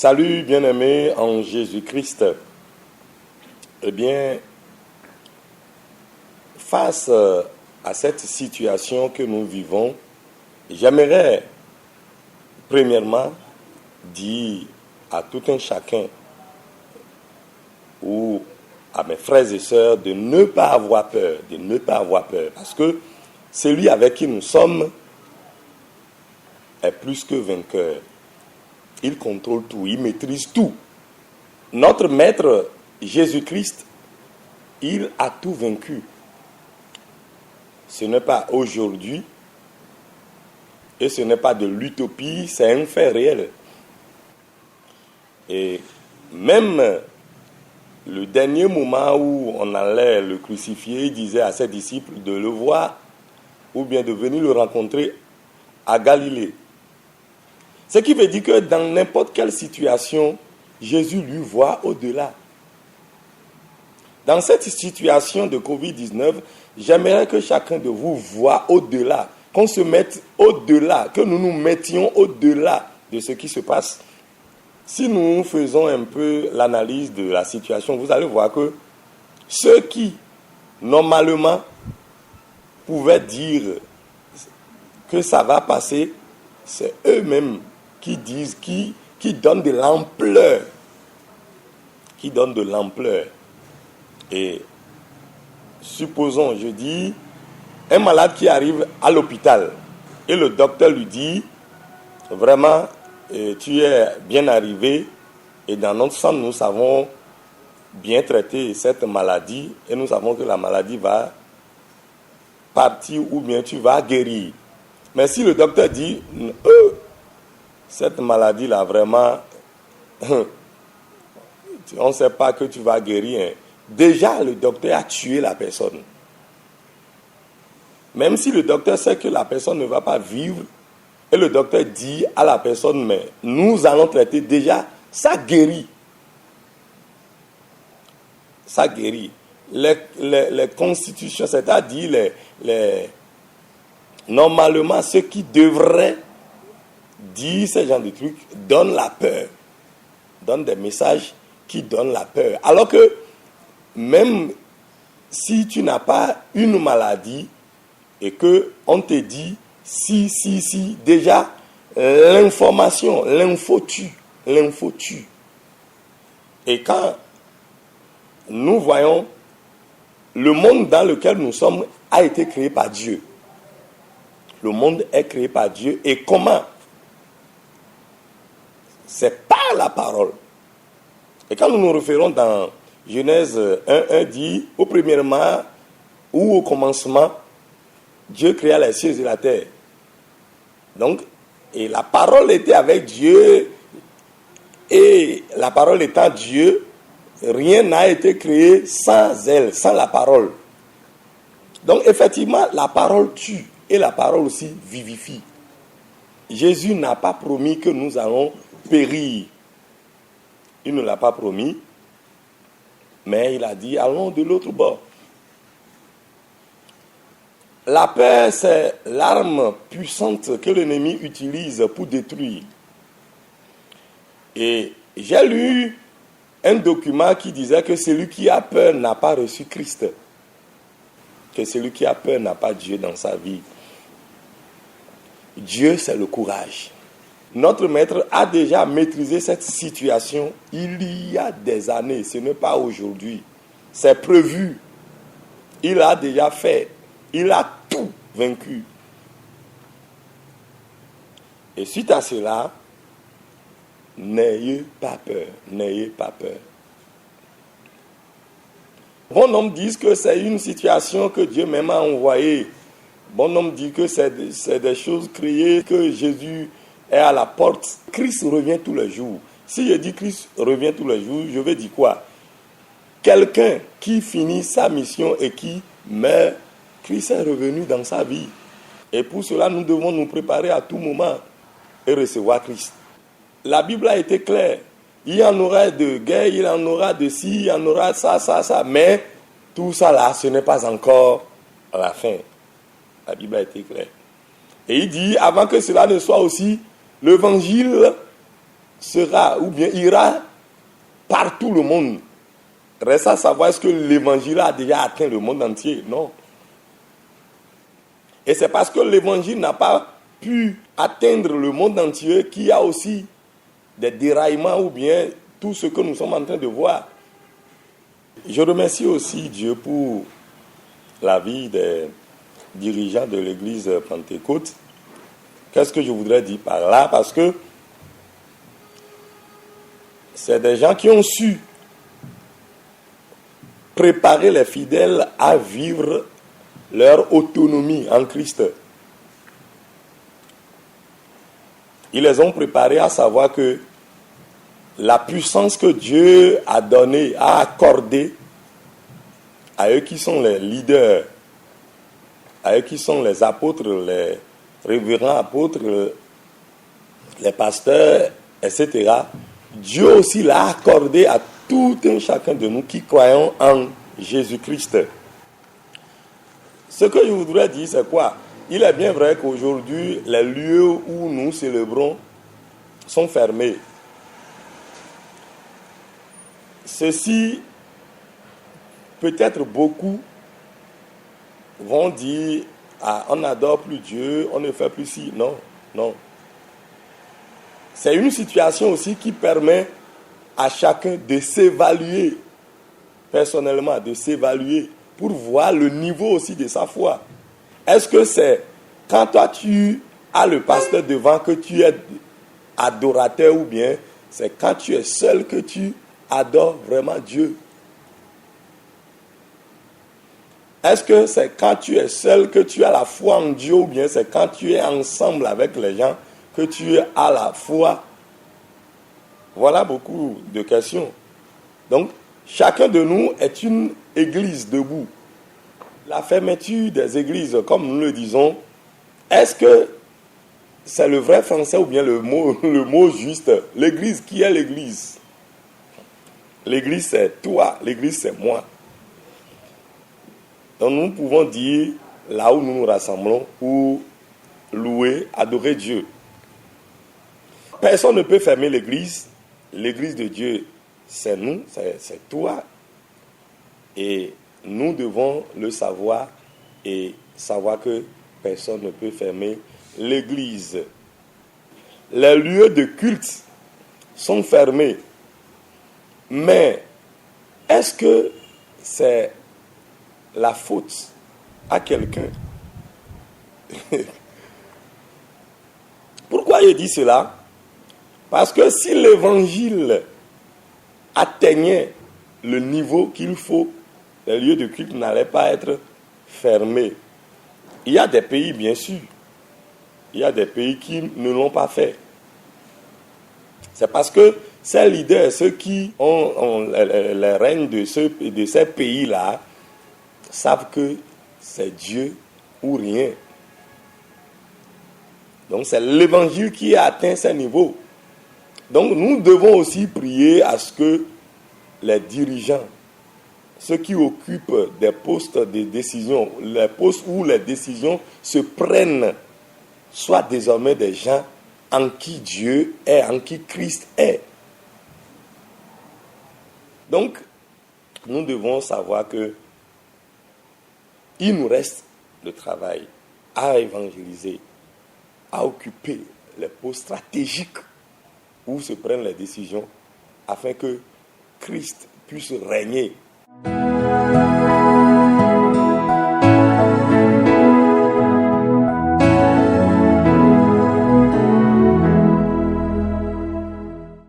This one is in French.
Salut bien-aimés en Jésus-Christ. Eh bien, face à cette situation que nous vivons, j'aimerais premièrement dire à tout un chacun ou à mes frères et sœurs de ne pas avoir peur, parce que celui avec qui nous sommes est plus que vainqueur. Il contrôle tout, il maîtrise tout. Notre Maître Jésus-Christ, il a tout vaincu. Ce n'est pas aujourd'hui et ce n'est pas de l'utopie, c'est un fait réel. Et même le dernier moment où on allait le crucifier, il disait à ses disciples de le voir ou bien de venir le rencontrer à Galilée. Ce qui veut dire que dans n'importe quelle situation, Jésus lui voit au-delà. Dans cette situation de Covid-19, j'aimerais que chacun de vous voit au-delà, qu'on se mette au-delà, que nous nous mettions au-delà de ce qui se passe. Si nous faisons un peu l'analyse de la situation, vous allez voir que ceux qui, normalement, pouvaient dire que ça va passer, c'est eux-mêmes qui disent, qui donnent de l'ampleur. Qui donnent de l'ampleur. Et supposons, je dis, un malade qui arrive à l'hôpital et le docteur lui dit, vraiment, tu es bien arrivé et dans notre sang, nous savons bien traiter cette maladie et nous savons que la maladie va partir ou bien tu vas guérir. Mais si le docteur dit, cette maladie-là, vraiment, on ne sait pas que tu vas guérir. Déjà, le docteur a tué la personne. Même si le docteur sait que la personne ne va pas vivre, et le docteur dit à la personne, mais nous allons traiter, déjà, ça guérit. Ça guérit. Les constitutions, c'est-à-dire normalement, ceux qui devraient dire ce genre de trucs donnent la peur, donnent des messages qui donnent la peur. Alors que même si tu n'as pas une maladie et qu'on te dit si, déjà l'information, l'info tue. Et quand nous voyons le monde dans lequel nous sommes a été créé par Dieu. Le monde est créé par Dieu. Et comment? C'est par la parole. Et quand nous nous référons dans Genèse 1:1 dit, au premièrement ou au commencement, Dieu créa les cieux et la terre. Donc, et la parole était avec Dieu, et la parole étant Dieu, rien n'a été créé sans elle, sans la parole. Donc, effectivement, la parole tue, et la parole aussi vivifie. Jésus n'a pas promis que nous allons périr. Il ne l'a pas promis, mais il a dit, allons de l'autre bord. La peur, c'est l'arme puissante que l'ennemi utilise pour détruire. Et j'ai lu un document qui disait que celui qui a peur n'a pas reçu Christ. Que celui qui a peur n'a pas Dieu dans sa vie. Dieu, c'est le courage. Notre maître a déjà maîtrisé cette situation il y a des années. Ce n'est pas aujourd'hui. C'est prévu. Il a déjà fait. Il a tout vaincu. Et suite à cela, n'ayez pas peur. N'ayez pas peur. Bon nombre disent que c'est une situation que Dieu même a envoyée. Bon nombre dit que c'est des choses créées, que Jésus est à la porte. Christ revient tous les jours. Si je dis Christ revient tous les jours, je veux dire quoi? Quelqu'un qui finit sa mission et qui meurt, Christ est revenu dans sa vie. Et pour cela, nous devons nous préparer à tout moment et recevoir Christ. La Bible a été claire. Il y en aura de guerre, il y en aura de ci, il y en aura ça. Mais tout ça là, ce n'est pas encore la fin. La Bible a été claire. Et il dit, avant que cela ne soit aussi, l'évangile sera ou bien ira par tout le monde. Reste à savoir est-ce que l'évangile a déjà atteint le monde entier. Non. Et c'est parce que l'évangile n'a pas pu atteindre le monde entier qu'il y a aussi des déraillements ou bien tout ce que nous sommes en train de voir. Je remercie aussi Dieu pour la vie des dirigeants de l'église Pentecôte. Qu'est-ce que je voudrais dire par là? Parce que c'est des gens qui ont su préparer les fidèles à vivre leur autonomie en Christ. Ils les ont préparés à savoir que la puissance que Dieu a donnée, a accordée à eux qui sont les leaders, à eux qui sont les apôtres, les révérends apôtres, les pasteurs, etc. Dieu aussi l'a accordé à tout un chacun de nous qui croyons en Jésus-Christ. Ce que je voudrais dire, c'est quoi? Il est bien vrai qu'aujourd'hui, les lieux où nous célébrons sont fermés. Ceci, peut-être beaucoup vont dire, ah, on n'adore plus Dieu, on ne fait plus ci. Non, non. C'est une situation aussi qui permet à chacun de s'évaluer personnellement, de s'évaluer pour voir le niveau aussi de sa foi. Est-ce que c'est quand toi tu as le pasteur devant que tu es adorateur ou bien c'est quand tu es seul que tu adores vraiment Dieu? Est-ce que c'est quand tu es seul que tu as la foi en Dieu ou bien c'est quand tu es ensemble avec les gens que tu as la foi? Voilà beaucoup de questions. Donc, chacun de nous est une église debout. La fermeture des églises, comme nous le disons, est-ce que c'est le vrai français ou bien le mot juste? L'église, qui est l'église? L'église, c'est toi. L'église, c'est moi. Donc, nous pouvons dire, là où nous nous rassemblons, pour louer, adorer Dieu. Personne ne peut fermer l'église. L'église de Dieu, c'est nous, c'est toi. Et nous devons le savoir et savoir que personne ne peut fermer l'église. Les lieux de culte sont fermés. Mais est-ce que c'est la faute à quelqu'un? Pourquoi il dit cela? Parce que si l'évangile atteignait le niveau qu'il faut, les lieux de culte n'allaient pas être fermés. Il y a des pays, bien sûr, il y a des pays qui ne l'ont pas fait. C'est parce que ces leaders, ceux qui ont les règnes de ces pays-là, savent que c'est Dieu ou rien. Donc c'est l'évangile qui a atteint ces niveaux. Donc nous devons aussi prier à ce que les dirigeants, ceux qui occupent des postes de décision, les postes où les décisions se prennent, soient désormais des gens en qui Dieu est, en qui Christ est. Donc, nous devons savoir que il nous reste le travail à évangéliser, à occuper les postes stratégiques où se prennent les décisions afin que Christ puisse régner.